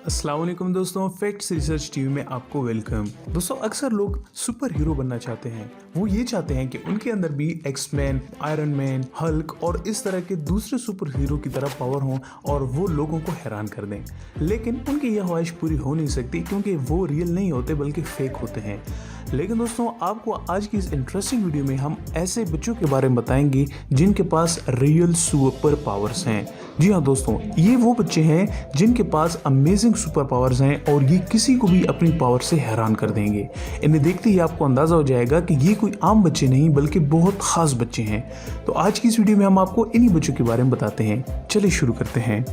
अस्सलाम वालेकुम दोस्तों, फैक्ट्स रिसर्च टीवी में आपको वेलकम। दोस्तों, अक्सर लोग सुपर हीरो बनना चाहते हैं। वो ये चाहते हैं कि उनके अंदर भी एक्समैन, आयरन मैन, हल्क और इस तरह के दूसरे सुपर हीरो की तरह पावर हो और वो लोगों को हैरान कर दें। लेकिन उनकी यह ख्वाहिश पूरी हो नहीं सकती क्योंकि वो रियल नहीं होते बल्कि फेक होते हैं। लेकिन दोस्तों, आपको आज की इस इंटरेस्टिंग वीडियो में हम ऐसे बच्चों के बारे में बताएंगे जिनके पास रियल सुपर पावर्स हैं। जी हाँ दोस्तों, ये वो बच्चे हैं जिनके पास अमेजिंग सुपर पावर्स हैं और ये किसी को भी अपनी पावर से हैरान कर देंगे। इन्हें देखते ही आपको अंदाजा हो जाएगा कि ये कोई आम बच्चे नहीं बल्कि बहुत खास बच्चे हैं। तो आज की इस वीडियो में हम आपको इन्हीं बच्चों के बारे में बताते हैं। चलिए शुरू करते हैं।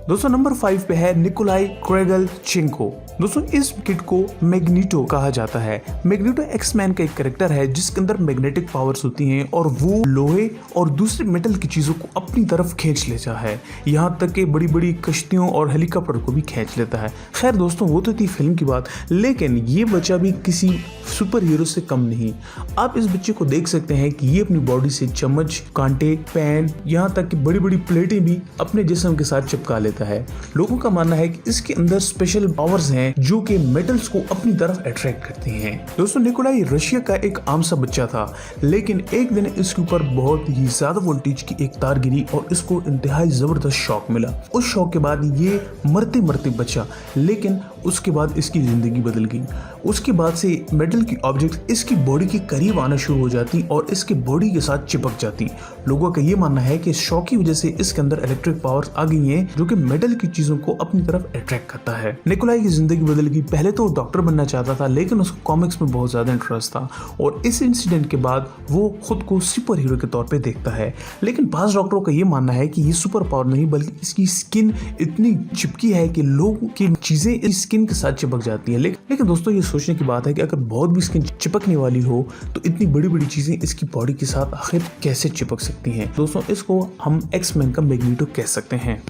दोस्तों, नंबर 5 पे है निकोलाई क्रेगलचेंको। दोस्तों, इस किड को मैग्नीटो कहा जाता है। मैग्नीटो एक्समैन का एक कैरेक्टर है जिसके अंदर मैग्नेटिक पावर्स होती हैं और वो लोहे और दूसरे मेटल की चीजों को अपनी तरफ खींच लेता है। यहाँ तक कि बड़ी बड़ी कश्तियों और हेलीकॉप्टर को भी खींच लेता है। खैर दोस्तों, वो तो थी फिल्म की बात, लेकिन ये बच्चा भी किसी सुपर हीरो से कम नहीं। आप इस बच्चे को देख सकते हैं कि ये अपनी बॉडी से चम्मच, कांटे, पेन, यहाँ तक कि बड़ी बड़ी प्लेटें भी अपने जिस्म के साथ चिपका लेता है। लोगों का मानना है कि इसके अंदर स्पेशल पावर्स हैं जो कि मेटल्स को अपनी तरफ अट्रैक्ट करती हैं। दोस्तों, निकोलाई रशिया का एक आम सा बच्चा था, लेकिन एक दिन इसके ऊपर बहुत ही ज्यादा वोल्टेज की एक तार गिरी और इसको इंतहाई जबरदस्त शॉक मिला। उस शॉक के बाद ये मरते मरते बचा, लेकिन उसके बाद इसकी जिंदगी बदल गई। उसके बाद से मेटल की ऑब्जेक्ट इसकी बॉडी के करीब आना शुरू हो जाती और इसके बॉडी के साथ चिपक जाती। लोगों का ये मानना है कि शॉक की वजह से इसके अंदर इलेक्ट्रिक पावर्स आ गई हैं जो कि मेटल की चीजों को अपनी तरफ अट्रैक्ट करता है। निकोलाई की जिंदगी बदल गई। पहले तो डॉक्टर बनना चाहता था, लेकिन उसको कॉमिक्स में बहुत ज्यादा इंटरेस्ट था और इस इंसिडेंट के बाद वो खुद को सुपर हीरो के तौर पे देखता है। लेकिन बाज़ डॉक्टरों का ये मानना है कि ये सुपर पावर नहीं बल्कि इसकी स्किन इतनी चिपकी है कि लोगों की चीजें इस स्किन के साथ चिपक जाती है। लेकिन दोस्तों, ये सोचने की बात है कि अगर बहुत भी स्किन चिपकने वाली हो तो इतनी बड़ी बड़ी चीजें इसकी बॉडी के साथ आखिर कैसे चिपक सकती हैं। दोस्तों, इसको हम एक्समैन का मैग्नीटो कह सकते हैं।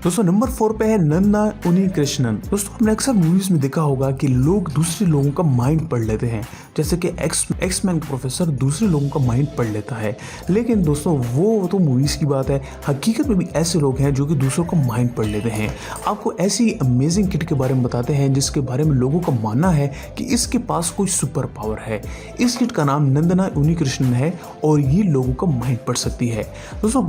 दोस्तों, नंबर 4 पे है नन्ना उनिकृष्णन। दोस्तों, हमने अक्सर मूवीज में देखा होगा कि लोग दूसरे लोगों का माइंड पढ़ लेते हैं, जैसे कि एक्समैन प्रोफेसर दूसरे लोगों का माइंड पढ़ लेता है। लेकिन दोस्तों, वो तो मूवीज की बात है। हकीकत में भी ऐसे लोग हैं जो कि दूसरों का माइंड पढ़ लेते हैं। आपको ऐसी अमेजिंग किड के बारे में बताते हैं जिसके बारे में लोगों का मानना है कि इसके पास कोई सुपर पावर है। इस किड का नाम नंदना उनिकृष्णन है और ये लोगों का माइंड पढ़ सकती है। दोस्तों,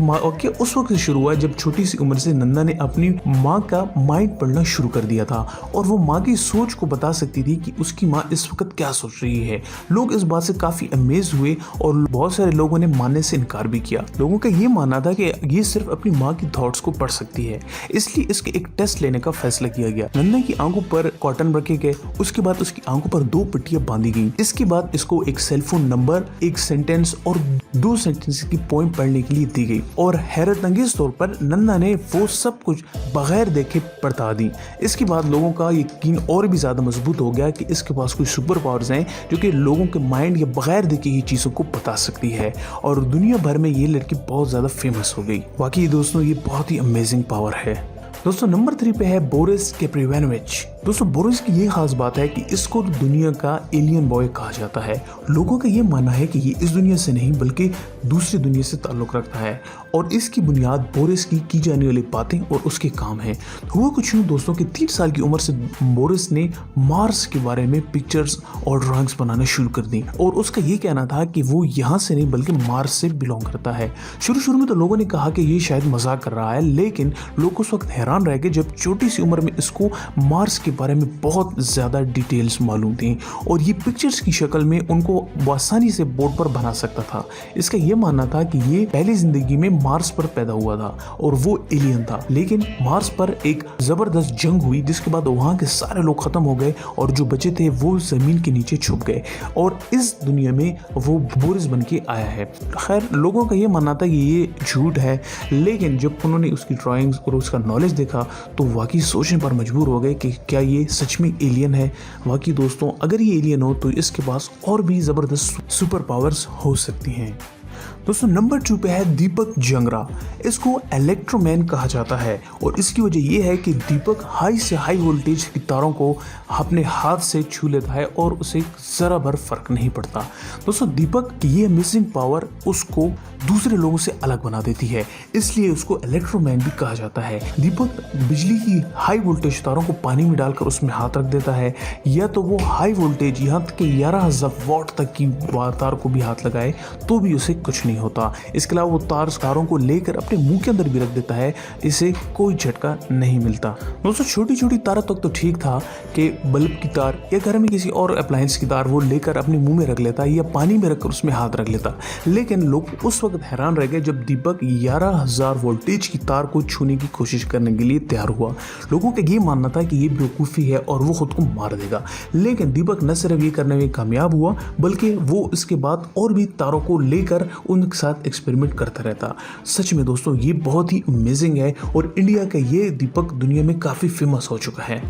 उस वक्त से शुरू हुआ जब छोटी सी उम्र से नंदा ने अपनी माँ का माइंड पढ़ना शुरू कर दिया था और वो माँ की सोच को बता सकती थी कि उसकी माँ इस वक्त क्या सोच रही है। लोग इस बात से काफी अमेज हुए और बहुत सारे लोगों ने मानने से इनकार भी किया। लोगों का ये मानना था कि ये सिर्फ अपनी माँ की थॉट्स को पढ़ सकती है, इसलिए इसके एक टेस्ट लेने का फैसला किया गया। नन्ना की आंखों पर कॉटन रखे गए, उसके बाद उसकी आंखों पर 2 पट्टियां बांधी गई। इसके बाद इसको एक सेलफोन नंबर, एक सेंटेंस और 2 सेंटेंस की पोएम पढ़ने के लिए दी गई और हैरत अंगेज तौर पर नन्ना ने वो सब कुछ बगैर देखे बता दी। इसके बाद लोगों का यकीन और भी ज्यादा मजबूत हो गया कि इसके पास कोई सुपर पावर्स हैं जो कि लोगों के माइंड या बगैर देखे ही चीजों को बता सकती है और दुनिया भर में ये लड़की बहुत ज्यादा फेमस हो गई। वाकई दोस्तों, ये बहुत ही अमेजिंग पावर है। दोस्तों, नंबर 3 पे है बोरिस कैप्रिवानोविच। दोस्तों, बोरिस की ये खास बात है कि इसको दुनिया का एलियन बॉय कहा जाता है। लोगों का ये मानना है कि ये इस दुनिया से नहीं बल्कि दूसरी दुनिया से ताल्लुक रखता है और इसकी बुनियाद बोरिस की जाने वाली बातें और उसके काम है। हुआ कुछ यूं दोस्तों कि 3 साल की उम्र से बोरिस ने मार्स के बारे में पिक्चर्स और ड्राइंग्स बनाना शुरू कर दी और उसका ये कहना था कि वो यहाँ से नहीं बल्कि मार्स से बिलोंग करता है। शुरू में तो लोगों ने कहा कि ये शायद मजाक कर रहा है, लेकिन लोग उस वक्त हैरान रह गए जब छोटी सी उम्र में इसको मार्स के बारे में बहुत ज्यादा डिटेल्स मालूम थी और ये पिक्चर्स की शक्ल में उनको आसानी से बोर्ड पर बना सकता था। इसका ये मानना था कि ये पहली जिंदगी में मार्स पर पैदा हुआ था और वो एलियन था। लेकिन मार्स पर एक जबरदस्त जंग हुई जिसके बाद वहां के सारे लोग खत्म हो गए और जो बचे थे वो जमीन के नीचे छुप गए और इस दुनिया में वो बोरिस बन के आया है। खैर, लोगों का ये मानना था कि ये झूठ है, लेकिन जब उन्होंने उसकी ड्राइंग्स और उसका नॉलेज देखा तो वाकई सोचने पर मजबूर हो गए कि क्या ये सच में एलियन है। वाकई दोस्तों, अगर ये एलियन हो तो इसके पास और भी जबरदस्त सुपर पावर्स हो सकती हैं। दोस्तों नंबर 2 पे है दीपक जंगरा। इसको इलेक्ट्रोमैन कहा जाता है और इसकी वजह यह है कि दीपक हाई से हाई वोल्टेज की तारों को अपने हाथ से छू लेता है और उसे जरा भर फर्क नहीं पड़ता। दोस्तों दीपक की ये अमेजिंग पावर उसको दूसरे लोगों से अलग बना देती है, इसलिए उसको इलेक्ट्रोमैन भी कहा जाता है। दीपक बिजली की हाई वोल्टेज तारों को पानी में डालकर उसमें हाथ रख देता है, या तो वो हाई वोल्टेज यहाँ तक कि 11,000 वॉट तक की तार को भी हाथ लगाए तो भी उसे कुछ नहीं होता। इसके अलावा वो तारों को लेकर अपने मुंह के अंदर भी रख देता है, इसे कोई झटका नहीं मिलता। दोस्तों छोटी छोटी तारों तक तो ठीक था कि बल्ब की तार या घर में किसी और अप्लायंस की तार वो लेकर अपने मुंह में रख लेता या पानी में रखकर उसमें हाथ रख लेता, लेकिन लोग उस वक्त हैरान रह गए जब दीपक 11,000 वोल्टेज की तार को छूने की कोशिश करने के लिए तैयार हुआ। लोगों का ये मानना था कि ये बेवकूफ़ी है और वो खुद को मार देगा, लेकिन दीपक न सिर्फ ये करने में कामयाब हुआ बल्कि वो इसके बाद और भी तारों को लेकर उनके साथ एक्सपेरिमेंट करता रहता। सच में दोस्तों ये बहुत ही अमेजिंग है और इंडिया का ये दीपक दुनिया में काफ़ी फेमस हो चुका है।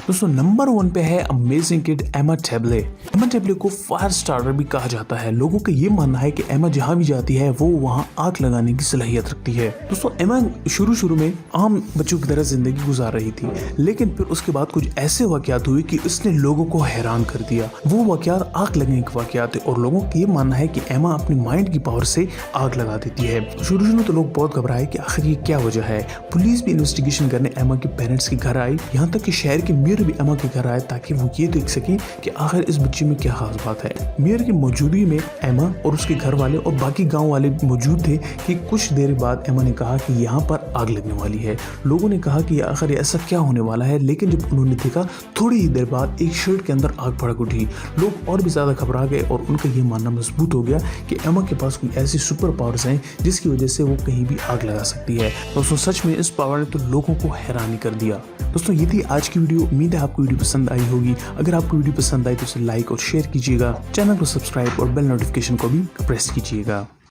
दोस्तों नंबर 1 पे है अमेजिंग किड एमा टेबले। एमा टेबले को फायर स्टार्टर भी कहा जाता है। लोगों का ये मानना है कि एमा जहाँ भी जाती है वो वहाँ आग लगाने की सलाहियत रखती है। दोस्तों एमा शुरू में आम बच्चों की तरह जिंदगी गुजार रही थी, लेकिन फिर उसके बाद कुछ ऐसे वाकयात हुए कि उसने लोगों को हैरान कर दिया। वो वाकयात आग लगने के वाकयात थे और लोगों का ये मानना है कि एमा अपनी माइंड की पावर से आग लगा देती है। शुरू में तो लोग बहुत घबराए कि आखिर ये क्या वजह है। पुलिस भी इन्वेस्टिगेशन करने एमा के पेरेंट्स के घर आई, यहाँ तक कि शहर के मेयर भी एमा के घर आए ताकि वो ये देख सके कि आखिर इस बच्चे में क्या खास बात है। मेयर की मौजूदगी में एमा और उसके घर वाले और बाकी गांव वाले मौजूद थे कि कुछ देर बाद एमा ने कहा कि यहाँ पर आग लगने वाली है। लोगों ने कहा कि आखिर ऐसा क्या होने वाला है, लेकिन जब उन्होंने देखा थोड़ी ही देर बाद एक शर्ट के अंदर आग भड़क उठी। लोग और भी ज्यादा घबरा गए और उनका ये मानना मजबूत हो गया कि एमा के पास कोई ऐसी सुपर पावर्स हैं जिसकी वजह से वो कहीं भी आग लगा सकती है। दोस्तों सच में इस पावर ने तो लोगों को हैरानी कर दिया। दोस्तों ये थी आज की वीडियो। उम्मीद है आपको वीडियो पसंद आई होगी। अगर आपको वीडियो पसंद आई तो उसे लाइक और शेयर कीजिएगा, चैनल को सब्सक्राइब और बेल नोटिफिकेशन को भी प्रेस कीजिएगा।